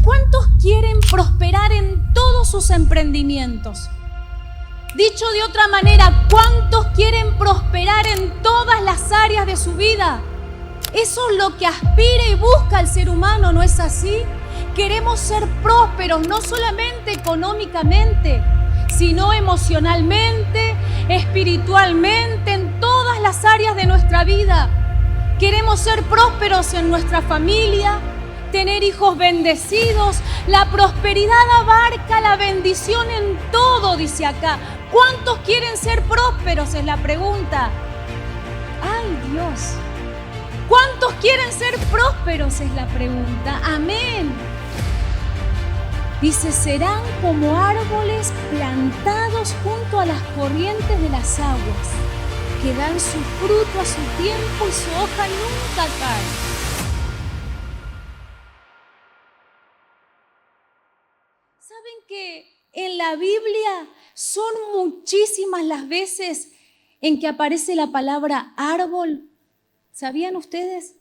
¿Cuántos quieren prosperar en todos sus emprendimientos? Dicho de otra manera, ¿cuántos quieren prosperar en todas las áreas de su vida? Eso es lo que aspira y busca el ser humano, ¿no es así? Queremos ser prósperos, no solamente económicamente, sino emocionalmente, espiritualmente, en todas las áreas de nuestra vida. Queremos ser prósperos en nuestra familia, tener hijos bendecidos. La prosperidad abarca la bendición en todo, dice acá. ¿Cuántos quieren ser prósperos? Es la pregunta. ¡Ay, Dios! ¿Cuántos quieren ser prósperos? Es la pregunta. Amén. Dice, serán como árboles plantados junto a las corrientes de las aguas, que dan su fruto a su tiempo y su hoja nunca cae. ¿Saben que en la Biblia son muchísimas las veces en que aparece la palabra árbol? ¿Sabían ustedes?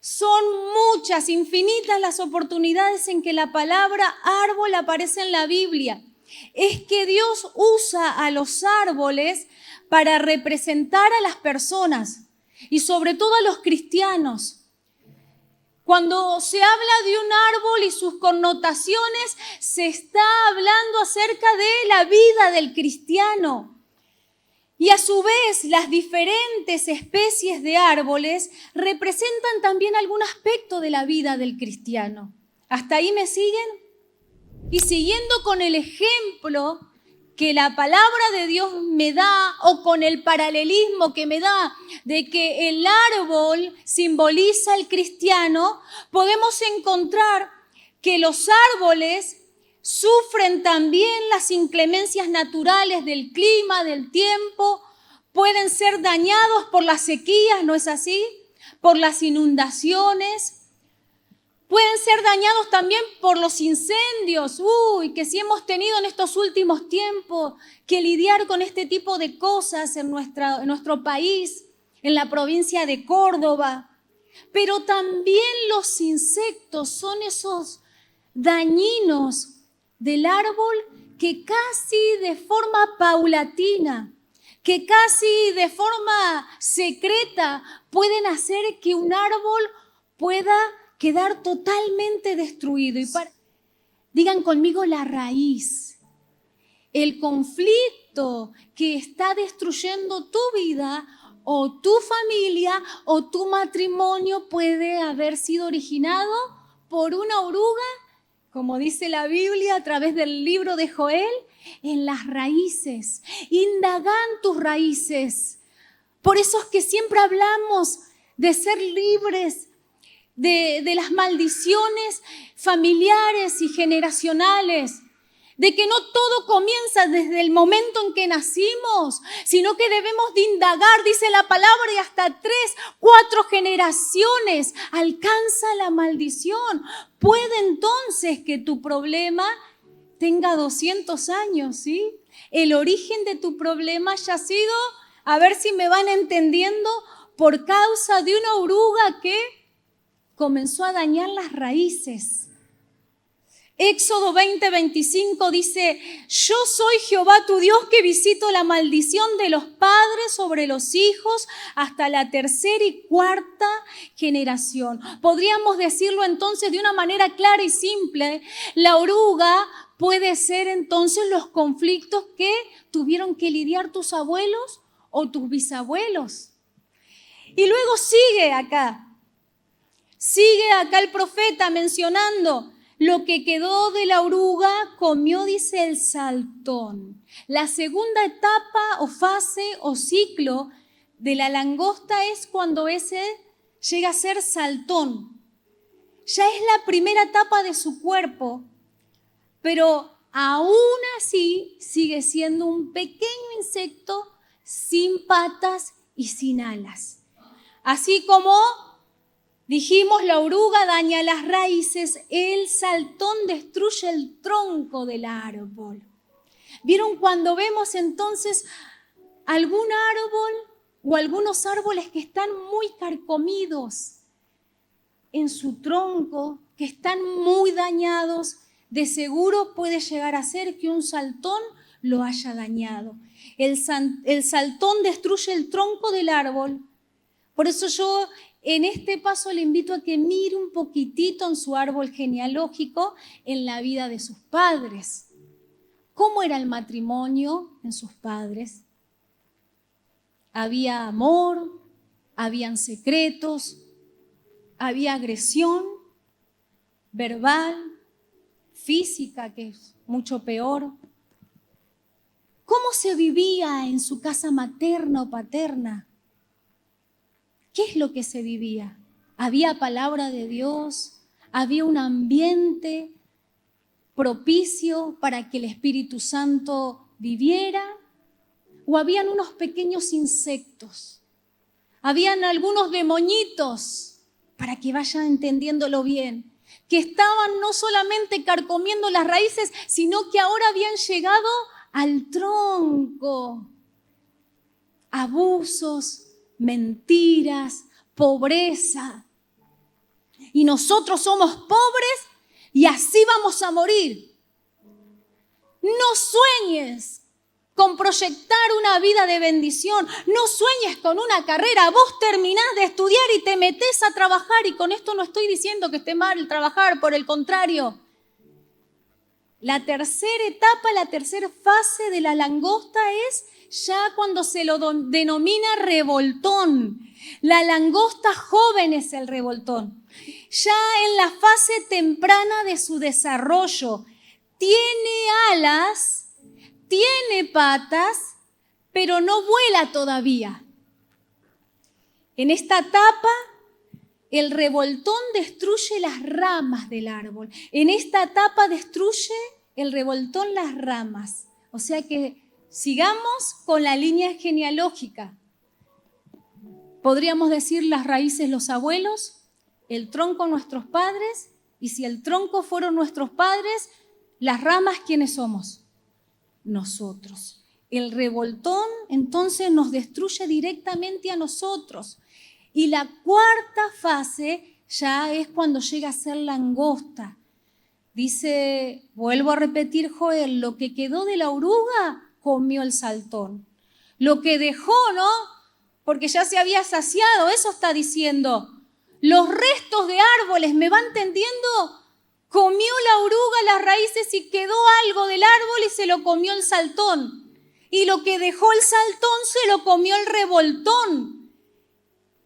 Son muchas, infinitas las oportunidades en que la palabra árbol aparece en la Biblia. Es que Dios usa a los árboles para representar a las personas y sobre todo a los cristianos. Cuando se habla de un árbol y sus connotaciones, se está hablando acerca de la vida del cristiano. Y a su vez, las diferentes especies de árboles representan también algún aspecto de la vida del cristiano. ¿Hasta ahí me siguen? Y siguiendo con el ejemplo que la palabra de Dios me da, o con el paralelismo que me da de que el árbol simboliza al cristiano, podemos encontrar que los árboles sufren también las inclemencias naturales del clima, del tiempo, pueden ser dañados por las sequías, ¿no es así? Por las inundaciones. Pueden ser dañados también por los incendios. Que si hemos tenido en estos últimos tiempos que lidiar con este tipo de cosas en nuestro país, en la provincia de Córdoba. Pero también los insectos son esos dañinos del árbol que casi de forma paulatina, que casi de forma secreta pueden hacer que un árbol pueda quedar totalmente destruido. Digan conmigo la raíz. El conflicto que está destruyendo tu vida o tu familia o tu matrimonio puede haber sido originado por una oruga, como dice la Biblia a través del libro de Joel, en las raíces. Indagan tus raíces. Por eso es que siempre hablamos de ser libres de las maldiciones familiares y generacionales, de que no todo comienza desde el momento en que nacimos, sino que debemos de indagar, dice la palabra, y hasta 3, 4 generaciones alcanza la maldición. Puede entonces que tu problema tenga 200 años, ¿sí? El origen de tu problema haya sido, a ver si me van entendiendo, por causa de una oruga que comenzó a dañar las raíces. Éxodo 20:25 dice, yo soy Jehová tu Dios que visito la maldición de los padres sobre los hijos hasta la 3ª y 4ª generación. Podríamos decirlo entonces de una manera clara y simple, la oruga puede ser entonces los conflictos que tuvieron que lidiar tus abuelos o tus bisabuelos. Y luego sigue acá el profeta mencionando, lo que quedó de la oruga comió, dice, el saltón. La segunda etapa o fase o ciclo de la langosta es cuando ese llega a ser saltón. Ya es la primera etapa de su cuerpo, pero aún así sigue siendo un pequeño insecto sin patas y sin alas. Así como dijimos, la oruga daña las raíces, el saltón destruye el tronco del árbol. ¿Vieron cuando vemos entonces algún árbol o algunos árboles que están muy carcomidos en su tronco? que están muy dañados, de seguro puede llegar a ser que un saltón lo haya dañado. El saltón destruye el tronco del árbol. Por eso yo en este paso le invito a que mire un poquitito en su árbol genealógico en la vida de sus padres. ¿Cómo era el matrimonio en sus padres? Había amor, habían secretos, había agresión verbal, física, que es mucho peor. ¿Cómo se vivía en su casa materna o paterna? ¿Qué es lo que se vivía? ¿Había palabra de Dios? ¿Había un ambiente propicio para que el Espíritu Santo viviera? ¿O habían unos pequeños insectos? ¿Habían algunos demonitos, para que vayan entendiéndolo bien, que estaban no solamente carcomiendo las raíces, sino que ahora habían llegado al tronco? Abusos, mentiras, pobreza. Y nosotros somos pobres y así vamos a morir. No sueñes con proyectar una vida de bendición. No sueñes con una carrera. Vos terminás de estudiar y te metés a trabajar. Y con esto no estoy diciendo que esté mal el trabajar, por el contrario. La tercera etapa, la tercera fase de la langosta es ya cuando se lo denomina revoltón. La langosta joven es el revoltón. Ya en la fase temprana de su desarrollo. Tiene alas, tiene patas, pero no vuela todavía. En esta etapa, el revoltón destruye las ramas del árbol. En esta etapa destruye el revoltón las ramas. O sea que sigamos con la línea genealógica. Podríamos decir las raíces los abuelos, el tronco nuestros padres, y si el tronco fueron nuestros padres, las ramas, ¿quiénes somos? Nosotros. El revoltón entonces nos destruye directamente a nosotros. Y la cuarta fase ya es cuando llega a ser langosta. Dice, vuelvo a repetir Joel, lo que quedó de la oruga comió el saltón. Lo que dejó, ¿no? Porque ya se había saciado, eso está diciendo. Los restos de árboles, ¿me va entendiendo? Comió la oruga las raíces y quedó algo del árbol y se lo comió el saltón. Y lo que dejó el saltón se lo comió el revoltón.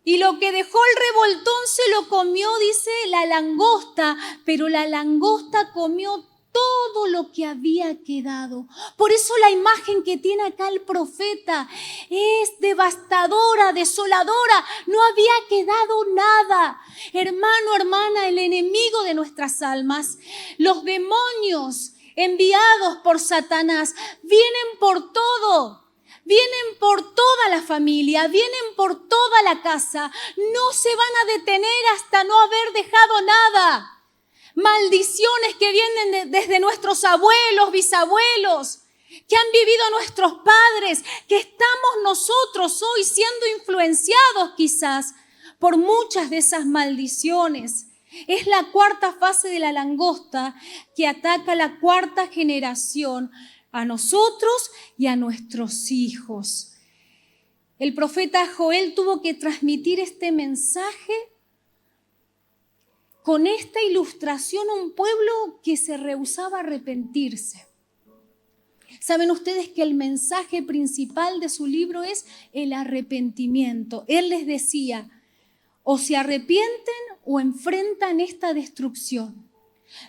Y lo que dejó el revoltón se lo comió, dice, la langosta, pero la langosta comió todo lo que había quedado. Por eso la imagen que tiene acá el profeta es devastadora, desoladora. No había quedado nada. Hermano, hermana, el enemigo de nuestras almas, los demonios enviados por Satanás, vienen por todo. Vienen por toda la familia, vienen por toda la casa. No se van a detener hasta no haber dejado nada. Maldiciones que vienen desde nuestros abuelos, bisabuelos, que han vivido nuestros padres, que estamos nosotros hoy siendo influenciados quizás por muchas de esas maldiciones. Es la cuarta fase de la langosta que ataca la cuarta generación, a nosotros y a nuestros hijos. El profeta Joel tuvo que transmitir este mensaje con esta ilustración a un pueblo que se rehusaba a arrepentirse. Saben ustedes que el mensaje principal de su libro es el arrepentimiento. Él les decía, o se arrepienten o enfrentan esta destrucción.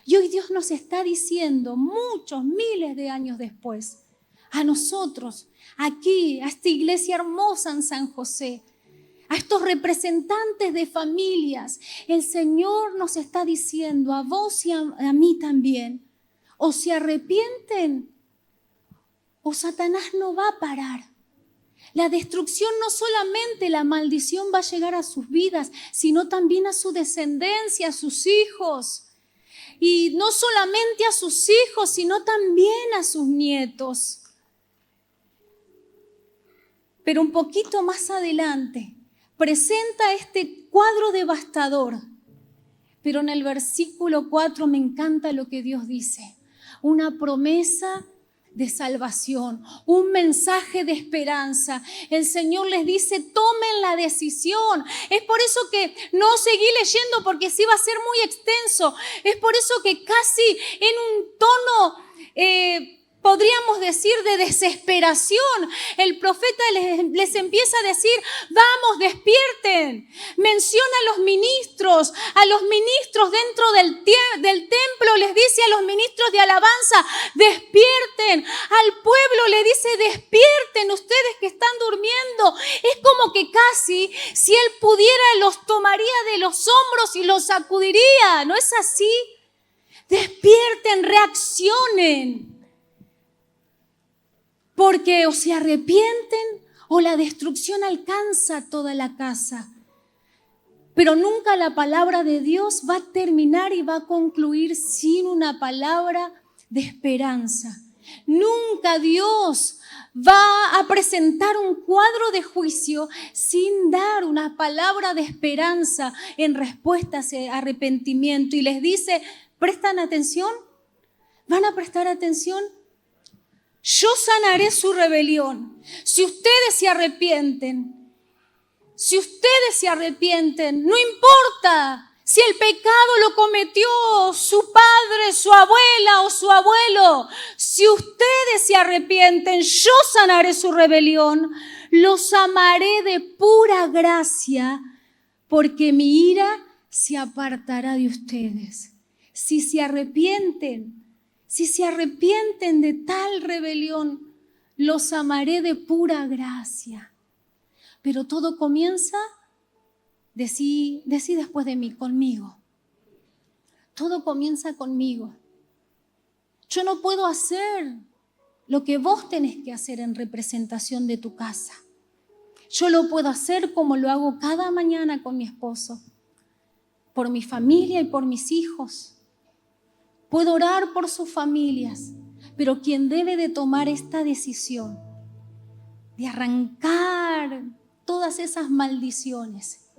Y hoy Dios nos está diciendo, muchos, miles de años después, a nosotros, aquí, a esta iglesia hermosa en San José, a estos representantes de familias, el Señor nos está diciendo, a vos y a mí también, o se arrepienten o Satanás no va a parar. La destrucción, no solamente la maldición va a llegar a sus vidas, sino también a su descendencia, a sus hijos. Y no solamente a sus hijos, sino también a sus nietos. Pero un poquito más adelante presenta este cuadro devastador. Pero en el versículo 4 me encanta lo que Dios dice. Una promesa de salvación, un mensaje de esperanza. El Señor les dice, tomen la decisión. Es por eso que no seguí leyendo porque sí va a ser muy extenso. Es por eso que casi en un tono, podríamos decir, de desesperación, el profeta les empieza a decir, vamos, despierten. Menciona a los ministros dentro del templo, les dice a los ministros de alabanza, despierten. Al pueblo le dice, despierten ustedes que están durmiendo. Es como que casi, si él pudiera, los tomaría de los hombros y los sacudiría. ¿No es así? Despierten, reaccionen. Porque o se arrepienten o la destrucción alcanza toda la casa. Pero nunca la palabra de Dios va a terminar y va a concluir sin una palabra de esperanza. Nunca Dios va a presentar un cuadro de juicio sin dar una palabra de esperanza en respuesta a ese arrepentimiento. Y les dice, ¿prestan atención? ¿Van a prestar atención? Yo sanaré su rebelión. Si ustedes se arrepienten, no importa si el pecado lo cometió su padre, su abuela o su abuelo. Si ustedes se arrepienten, yo sanaré su rebelión. Los amaré de pura gracia, porque mi ira se apartará de ustedes. Si se arrepienten de tal rebelión, los amaré de pura gracia. Pero todo comienza, decí después de mí, conmigo. Todo comienza conmigo. Yo no puedo hacer lo que vos tenés que hacer en representación de tu casa. Yo lo puedo hacer como lo hago cada mañana con mi esposo, por mi familia y por mis hijos. Puedo orar por sus familias, pero quien debe de tomar esta decisión de arrancar todas esas maldiciones,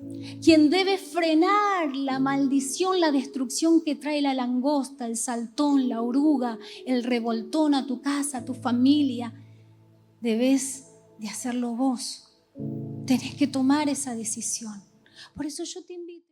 quien debe frenar la maldición, la destrucción que trae la langosta, el saltón, la oruga, el revoltón a tu casa, a tu familia, debes de hacerlo vos. Tenés que tomar esa decisión. Por eso yo te invito.